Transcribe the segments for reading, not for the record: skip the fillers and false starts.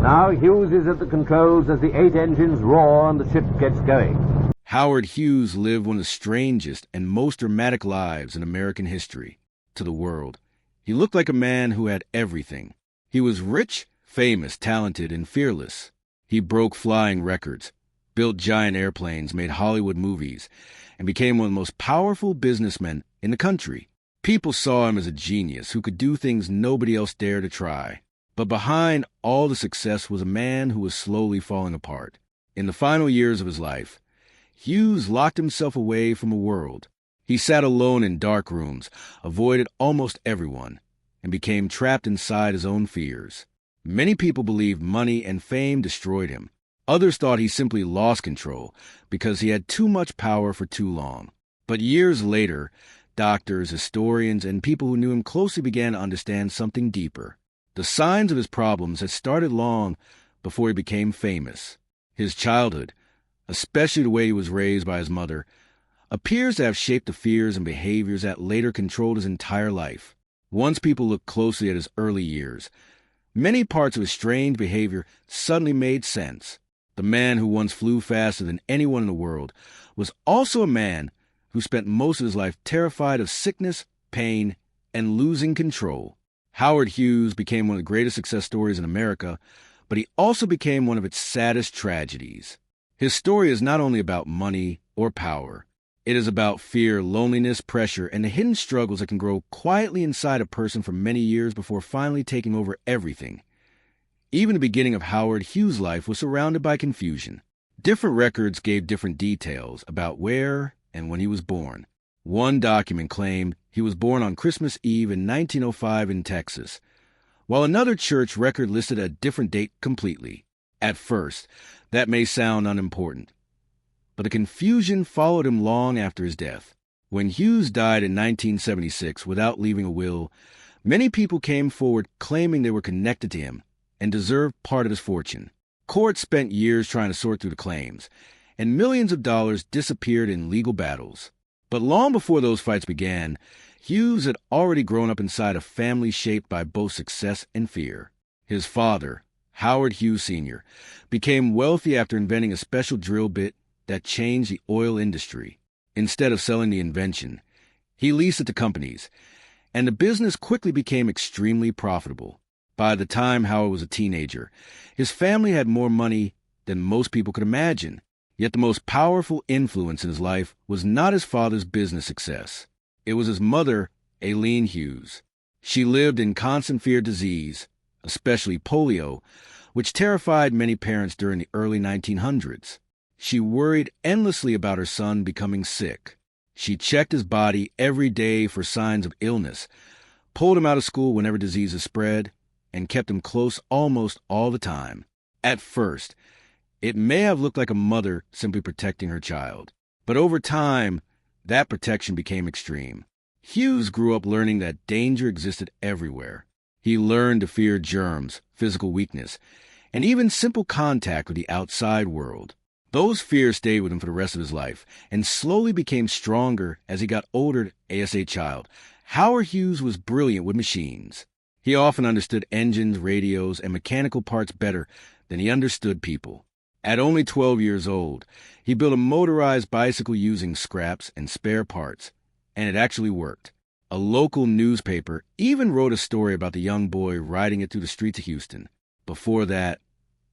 Now Hughes is at the controls as the 8 engines roar and the ship gets going. Howard Hughes lived one of the strangest and most dramatic lives in American history to the world. He looked like a man who had everything. He was rich, famous, talented, and fearless. He broke flying records, built giant airplanes, made Hollywood movies, and became one of the most powerful businessmen in the country. People saw him as a genius who could do things nobody else dared to try. But behind all the success was a man who was slowly falling apart. In the final years of his life, Hughes locked himself away from the world. He sat alone in dark rooms, avoided almost everyone, and became trapped inside his own fears. Many people believed money and fame destroyed him. Others thought he simply lost control because he had too much power for too long. But years later, doctors, historians, and people who knew him closely began to understand something deeper. The signs of his problems had started long before he became famous. His childhood, especially the way he was raised by his mother, appears to have shaped the fears and behaviors that later controlled his entire life. Once people looked closely at his early years, many parts of his strange behavior suddenly made sense. The man who once flew faster than anyone in the world was also a man who spent most of his life terrified of sickness, pain, and losing control. Howard Hughes became one of the greatest success stories in America, but he also became one of its saddest tragedies. His story is not only about money or power. It is about fear, loneliness, pressure, and the hidden struggles that can grow quietly inside a person for many years before finally taking over everything. Even the beginning of Howard Hughes' life was surrounded by confusion. Different records gave different details about where and when he was born. One document claimed he was born on Christmas Eve in 1905 in Texas, while another church record listed a different date completely. At first, that may sound unimportant, but the confusion followed him long after his death. When Hughes died in 1976 without leaving a will, many people came forward claiming they were connected to him and deserved part of his fortune. Courts spent years trying to sort through the claims, and millions of dollars disappeared in legal battles. But long before those fights began, Hughes had already grown up inside a family shaped by both success and fear. His father, Howard Hughes Sr., became wealthy after inventing a special drill bit that changed the oil industry. Instead of selling the invention, he leased it to companies, and the business quickly became extremely profitable. By the time Howard was a teenager, his family had more money than most people could imagine. Yet the most powerful influence in his life was not his father's business success. It was his mother, Aileen Hughes. She lived in constant fear of disease, especially polio, which terrified many parents during the early 1900s. She worried endlessly about her son becoming sick. She checked his body every day for signs of illness, pulled him out of school whenever diseases spread, and kept him close almost all the time. At first, it may have looked like a mother simply protecting her child, but over time, that protection became extreme. Hughes grew up learning that danger existed everywhere. He learned to fear germs, physical weakness, and even simple contact with the outside world. Those fears stayed with him for the rest of his life and slowly became stronger as he got older as a child. Howard Hughes was brilliant with machines. He often understood engines, radios, and mechanical parts better than he understood people. At only 12 years old, he built a motorized bicycle using scraps and spare parts, and it actually worked. A local newspaper even wrote a story about the young boy riding it through the streets of Houston. Before that,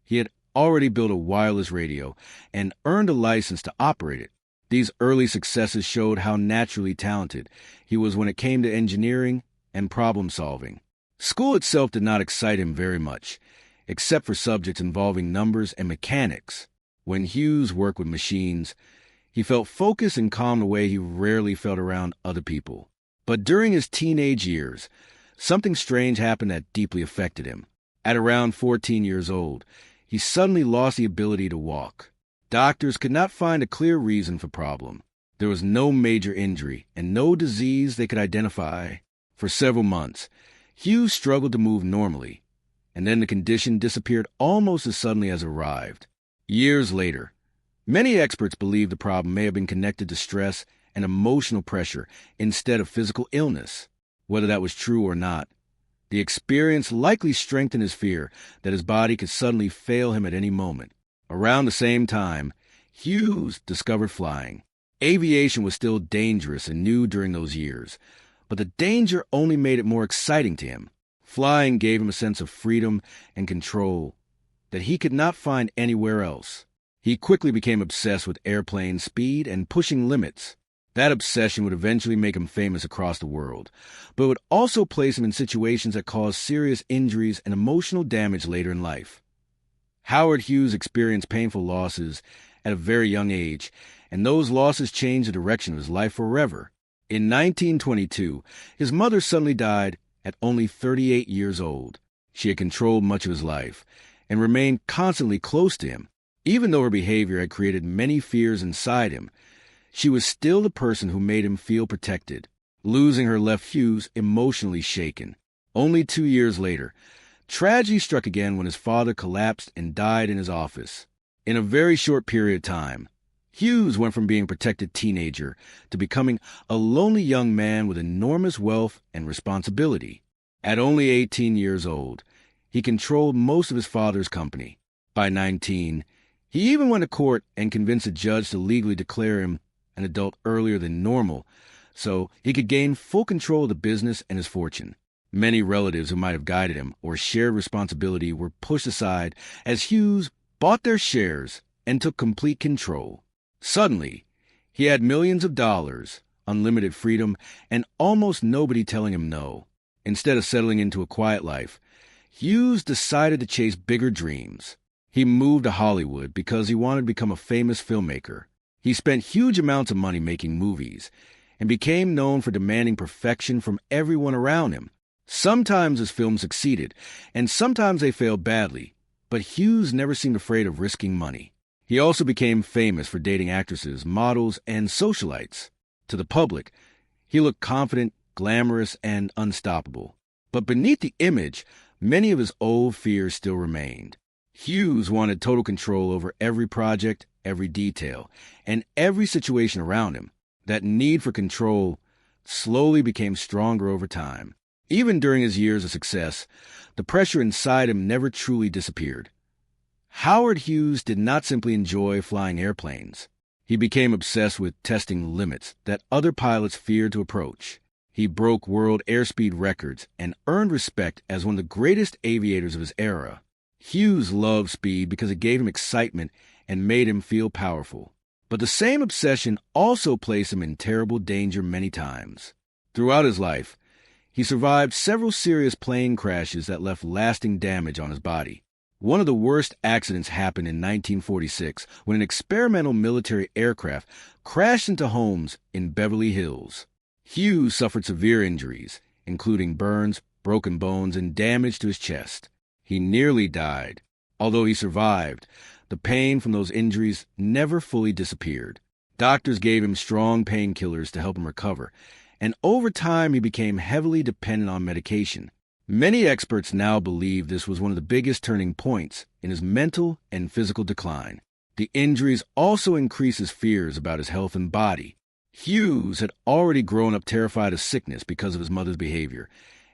he had already built a wireless radio and earned a license to operate it. These early successes showed how naturally talented he was when it came to engineering and problem solving. School itself did not excite him very much, except for subjects involving numbers and mechanics. When Hughes worked with machines, he felt focused and calm the way he rarely felt around other people. But during his teenage years, something strange happened that deeply affected him. At around 14 years old, he suddenly lost the ability to walk. Doctors could not find a clear reason for the problem. There was no major injury and no disease they could identify. For several months, Hughes struggled to move normally, and then the condition disappeared almost as suddenly as it arrived. Years later, many experts believe the problem may have been connected to stress and emotional pressure instead of physical illness. Whether that was true or not, The experience likely strengthened his fear that his body could suddenly fail him at any moment. Around the same time, Hughes discovered flying. Aviation was still dangerous and new during those years, but the danger only made it more exciting to him. Flying gave him a sense of freedom and control that he could not find anywhere else. He quickly became obsessed with airplane speed and pushing limits. That obsession would eventually make him famous across the world, but would also place him in situations that caused serious injuries and emotional damage later in life. Howard Hughes experienced painful losses at a very young age, and those losses changed the direction of his life forever. In 1922, his mother suddenly died at only 38 years old. She had controlled much of his life and remained constantly close to him. Even though her behavior had created many fears inside him, she was still the person who made him feel protected. Losing her left Hughes emotionally shaken. Only 2 years later, tragedy struck again when his father collapsed and died in his office. In a very short period of time, Hughes went from being a protected teenager to becoming a lonely young man with enormous wealth and responsibility. At only 18 years old, he controlled most of his father's company. By 19, he even went to court and convinced a judge to legally declare him an adult earlier than normal, so he could gain full control of the business and his fortune. Many relatives who might have guided him or shared responsibility were pushed aside as Hughes bought their shares and took complete control. Suddenly, he had millions of dollars, unlimited freedom, and almost nobody telling him no. Instead of settling into a quiet life, Hughes decided to chase bigger dreams. He moved to Hollywood because he wanted to become a famous filmmaker. He spent huge amounts of money making movies and became known for demanding perfection from everyone around him. Sometimes his films succeeded, and sometimes they failed badly, but Hughes never seemed afraid of risking money. He also became famous for dating actresses, models, and socialites. To the public, he looked confident, glamorous, and unstoppable. But beneath the image, many of his old fears still remained. Hughes wanted total control over every project, every detail, and every situation around him. That need for control slowly became stronger over time. Even during his years of success, the pressure inside him never truly disappeared. Howard Hughes did not simply enjoy flying airplanes. He became obsessed with testing limits that other pilots feared to approach. He broke world airspeed records and earned respect as one of the greatest aviators of his era. Hughes loved speed because it gave him excitement and made him feel powerful. But the same obsession also placed him in terrible danger many times. Throughout his life, he survived several serious plane crashes that left lasting damage on his body. One of the worst accidents happened in 1946 when an experimental military aircraft crashed into homes in Beverly Hills. Hughes suffered severe injuries, including burns, broken bones, and damage to his chest. He nearly died. Although he survived, the pain from those injuries never fully disappeared. Doctors gave him strong painkillers to help him recover, and over time he became heavily dependent on medication. Many experts now believe this was one of the biggest turning points in his mental and physical decline. The injuries also increased his fears about his health and body. Hughes had already grown up terrified of sickness because of his mother's behavior,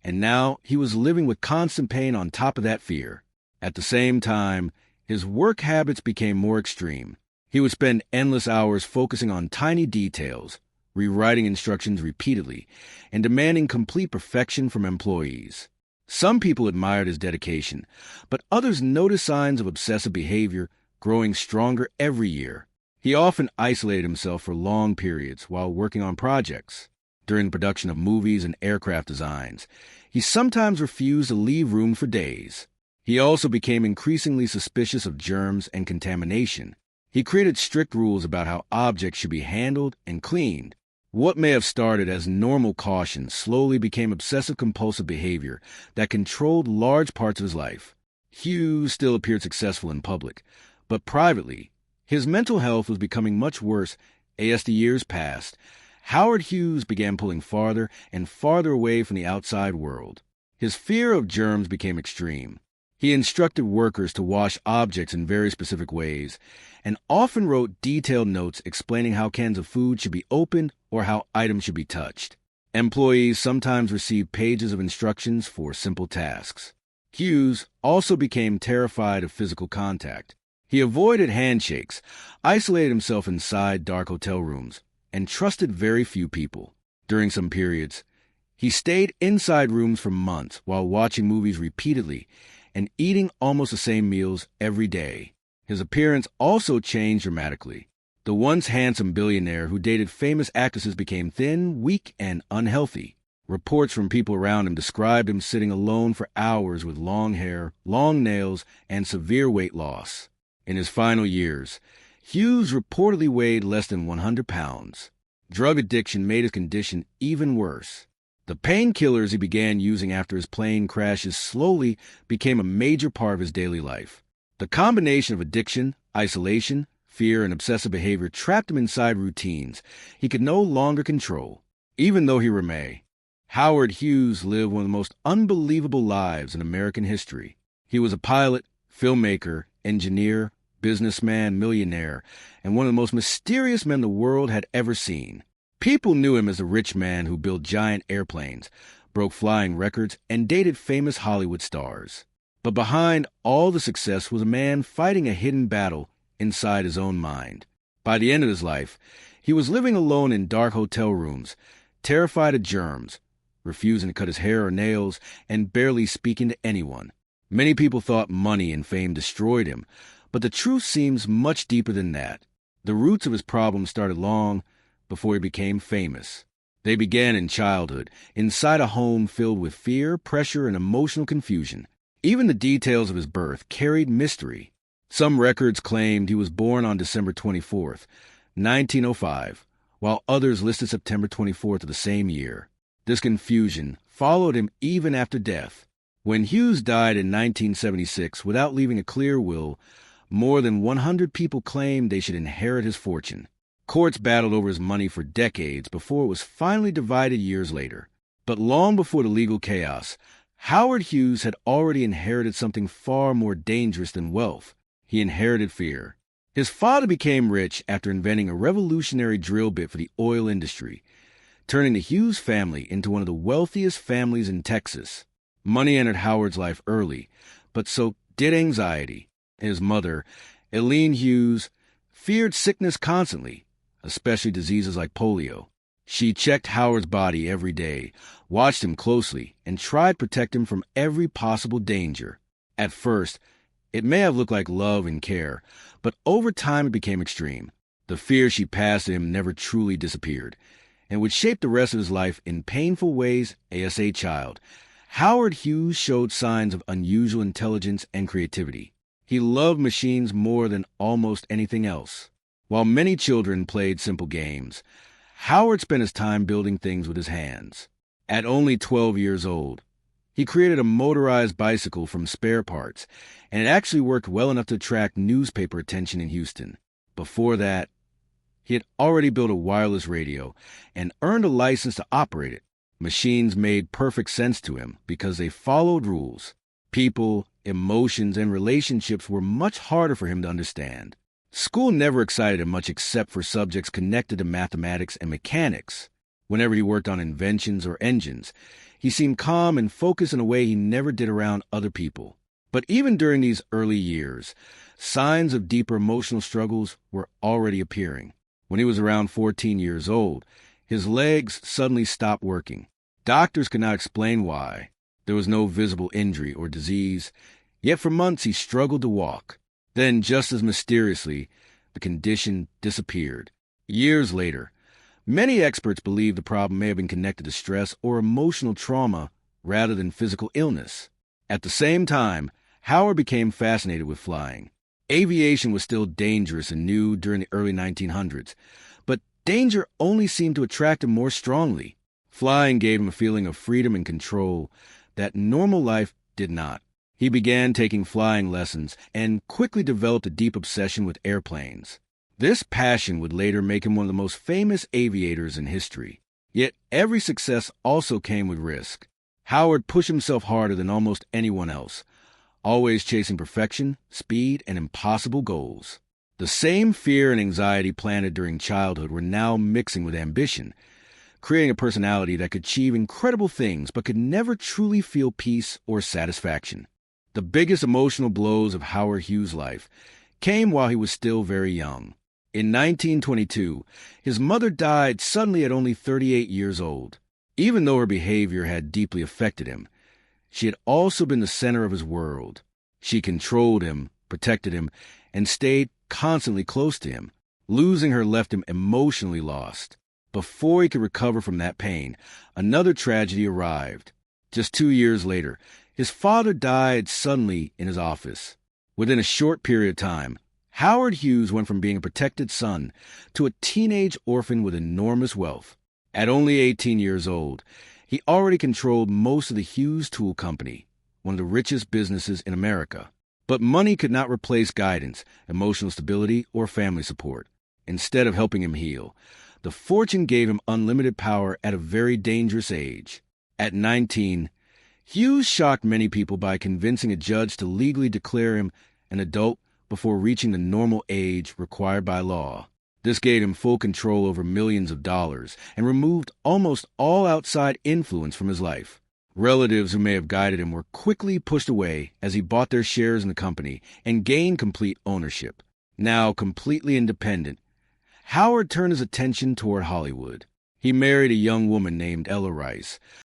and now he was living with constant pain on top of that fear. At the same time, his work habits became more extreme. He would spend endless hours focusing on tiny details, rewriting instructions repeatedly, and demanding complete perfection from employees. Some people admired his dedication, but others noticed signs of obsessive behavior growing stronger every year. He often isolated himself for long periods while working on projects. During the production of movies and aircraft designs, he sometimes refused to leave room for days. He also became increasingly suspicious of germs and contamination. He created strict rules about how objects should be handled and cleaned. What may have started as normal caution slowly became obsessive-compulsive behavior that controlled large parts of his life. Hughes still appeared successful in public, but privately, his mental health was becoming much worse as the years passed. Howard Hughes began pulling farther and farther away from the outside world. His fear of germs became extreme. He instructed workers to wash objects in very specific ways, and often wrote detailed notes explaining how cans of food should be opened or how items should be touched. Employees sometimes received pages of instructions for simple tasks. Hughes also became terrified of physical contact. He avoided handshakes, isolated himself inside dark hotel rooms, and trusted very few people. During some periods, he stayed inside rooms for months while watching movies repeatedly and eating almost the same meals every day. His appearance also changed dramatically. The once handsome billionaire who dated famous actresses became thin, weak, and unhealthy. Reports from people around him described him sitting alone for hours with long hair, long nails, and severe weight loss. In his final years, Hughes reportedly weighed less than 100 pounds. Drug addiction made his condition even worse. The painkillers he began using after his plane crashes slowly became a major part of his daily life. The combination of addiction, isolation, fear, and obsessive behavior trapped him inside routines he could no longer control. Even though he remained, Howard Hughes lived one of the most unbelievable lives in American history. He was a pilot, filmmaker, engineer, businessman, millionaire, and one of the most mysterious men the world had ever seen. People knew him as a rich man who built giant airplanes, broke flying records, and dated famous Hollywood stars. But behind all the success was a man fighting a hidden battle inside his own mind. By the end of his life, he was living alone in dark hotel rooms, terrified of germs, refusing to cut his hair or nails, and barely speaking to anyone. Many people thought money and fame destroyed him, but the truth seems much deeper than that. The roots of his problems started long before he became famous. They began in childhood, inside a home filled with fear, pressure, and emotional confusion. Even the details of his birth carried mystery. Some records claimed he was born on December 24th, 1905, while others listed September 24th of the same year. This confusion followed him even after death. When Hughes died in 1976 without leaving a clear will, more than 100 people claimed they should inherit his fortune. Courts battled over his money for decades before it was finally divided years later. But long before the legal chaos, Howard Hughes had already inherited something far more dangerous than wealth. He inherited fear. His father became rich after inventing a revolutionary drill bit for the oil industry, turning the Hughes family into one of the wealthiest families in Texas. Money entered Howard's life early, but so did anxiety. His mother, Eileen Hughes, feared sickness constantly, especially diseases like polio. She checked Howard's body every day, watched him closely, and tried to protect him from every possible danger. At first, it may have looked like love and care, but over time it became extreme. The fear she passed to him never truly disappeared, and would shape the rest of his life in painful ways as a child. Howard Hughes showed signs of unusual intelligence and creativity. He loved machines more than almost anything else. While many children played simple games, Howard spent his time building things with his hands. At only 12 years old, he created a motorized bicycle from spare parts, and it actually worked well enough to attract newspaper attention in Houston. Before that, he had already built a wireless radio and earned a license to operate it. Machines made perfect sense to him because they followed rules. People, emotions, and relationships were much harder for him to understand. School never excited him much except for subjects connected to mathematics and mechanics. Whenever he worked on inventions or engines, he seemed calm and focused in a way he never did around other people. But even during these early years, signs of deeper emotional struggles were already appearing. When he was around 14 years old, his legs suddenly stopped working. Doctors could not explain why. There was no visible injury or disease, yet for months he struggled to walk. Then, just as mysteriously, the condition disappeared. Years later, many experts believe the problem may have been connected to stress or emotional trauma rather than physical illness. At the same time, Howard became fascinated with flying. Aviation was still dangerous and new during the early 1900s, but danger only seemed to attract him more strongly. Flying gave him a feeling of freedom and control that normal life did not. He began taking flying lessons and quickly developed a deep obsession with airplanes. This passion would later make him one of the most famous aviators in history. Yet every success also came with risk. Howard pushed himself harder than almost anyone else, always chasing perfection, speed, and impossible goals. The same fear and anxiety planted during childhood were now mixing with ambition, creating a personality that could achieve incredible things but could never truly feel peace or satisfaction. The biggest emotional blows of Howard Hughes' life came while he was still very young. In 1922, his mother died suddenly at only 38 years old. Even though her behavior had deeply affected him, she had also been the center of his world. She controlled him, protected him, and stayed constantly close to him. Losing her left him emotionally lost. Before he could recover from that pain, another tragedy arrived. Just 2 years later, his father died suddenly in his office. Within a short period of time, Howard Hughes went from being a protected son to a teenage orphan with enormous wealth. At only 18 years old, he already controlled most of the Hughes Tool Company, one of the richest businesses in America. But money could not replace guidance, emotional stability, or family support. Instead of helping him heal, the fortune gave him unlimited power at a very dangerous age. At 19, Hughes shocked many people by convincing a judge to legally declare him an adult before reaching the normal age required by law. This gave him full control over millions of dollars and removed almost all outside influence from his life. Relatives who may have guided him were quickly pushed away as he bought their shares in the company and gained complete ownership. Now completely independent, Howard turned his attention toward Hollywood. He married a young woman named Ella Rice,